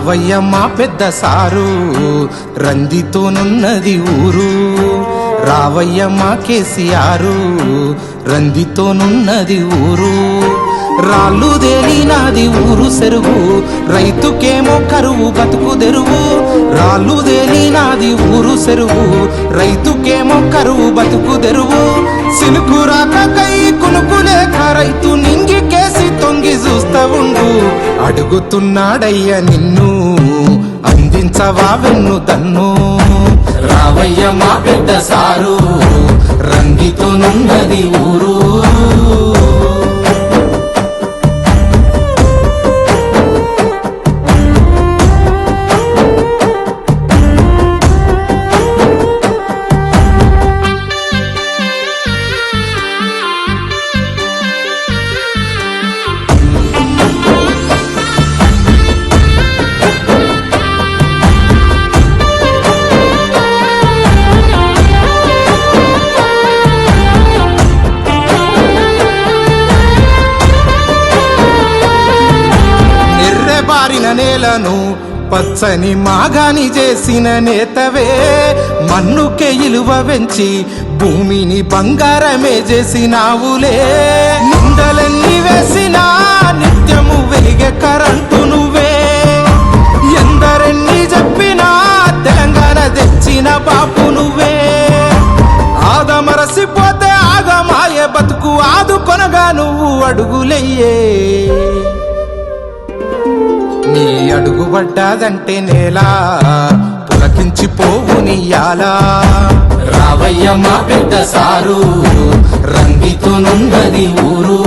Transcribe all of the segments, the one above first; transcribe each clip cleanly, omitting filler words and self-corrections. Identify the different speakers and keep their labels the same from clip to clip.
Speaker 1: రావయ్య మా పెద్ద సారు రందితోనున్నది ఊరు. రావయ్య మా కేసీఆరు రందితోనున్నది ఊరు. రాళ్ళు దేలినాది ఊరు సెరుగు, రైతుకేమో కరువు బతుకు తెరువు. రాళ్ళు దేలినాది ఊరు సెరుగు, రైతుకేమో కరువు బతుకు తెరువు. సినుకు రాక కై కునుకు లేక రైతు నింగి కేసి తొంగి చూస్తా ఉండు. అడుగుతున్నాడయ్య నిన్ను అందించవా వెన్ను దన్ను. రావయ్య మా పెద్ద సారు రంగితోనున్నది ఊరు. బారిన నేలను పచ్చని మాగాని చేసిన నేతవే, మన్నుకే ఇలువ వెంచి భూమిని బంగారమే చేసినావులే. నిందలన్నీ వేసినా నిత్యము వెలిగే కరెంటు నువ్వే. ఎందరెన్ని చెప్పినా తెలంగాణ తెచ్చిన బాపు నువ్వే. ఆదమరసిపోతే ఆగమాయే బతుకు ఆదుకొనగా నువ్వు అడుగులయ్యే. నీ అడుగు పడ్డాదంటే నేలా పులకించి పోవు నీయాలా. రావయ్య మా పెద్ద సారు రంగితోనున్నది ఊరు.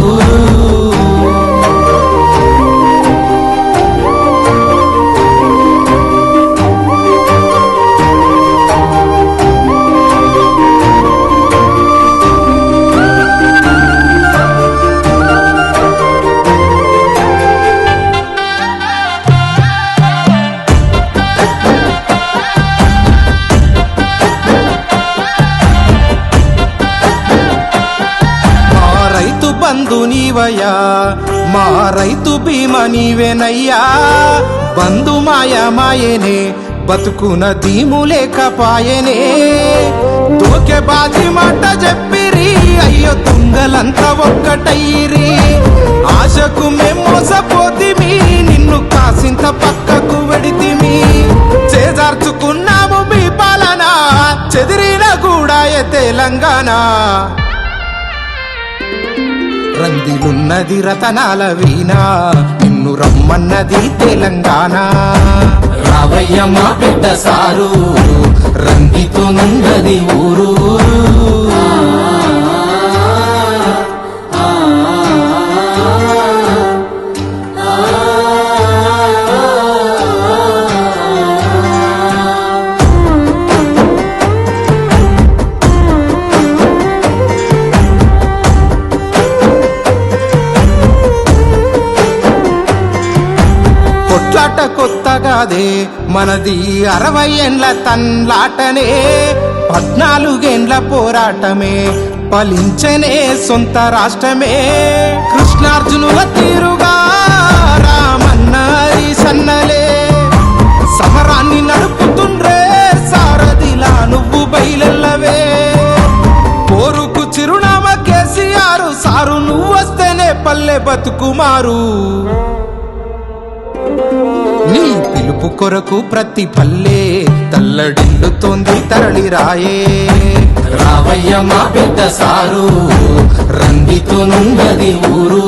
Speaker 1: బంధు నీవయ్యా, మా రైతు బీమా నీవేనయ్యా. బంధు మాయనే బతుకున దీము లేకపాయనే. తోకే బాజీ మాట చెప్పిరి, అయ్యో తుంగలంతా ఒక్కటయ్యిరి. ఆశకు మేము మోసపోతిమి, నిన్ను కాసింత పక్కకు వెడితిమి. చేజార్చుకున్నాము మీ పాలన, చెదిరిన కూడా తెలంగాణ. రందిలున్నది రతనాల వీణా, నిన్ను రమ్మన్నది తెలంగాణ. రావయ్య మా పెద్ద సారు రంగితోనున్నది ఊరు. కొత్తగాదే మనది 60 ఏండ్ల తన్లాటనే. 14 ఏండ్ల పోరాటమే ఫలించనే సొంత రాష్ట్రమే. కృష్ణార్జునుల తీరుగా రామన్న ఈ సన్నలే సమరాన్ని నడుపుతుండ్రే. సారథిలా నువ్వు బయలెల్లవే. పోరుకు చిరునామా కేసీఆర్ సారు, నువ్వు వస్తేనే పల్లె బతుకుమారు. నీ పిలుపు కొరకు ప్రతి పల్లె తల్లడిల్లుతోంది తరలిరాయే. రావయ్య మా పెద్ద సారు రంగితోనున్నది ఊరు.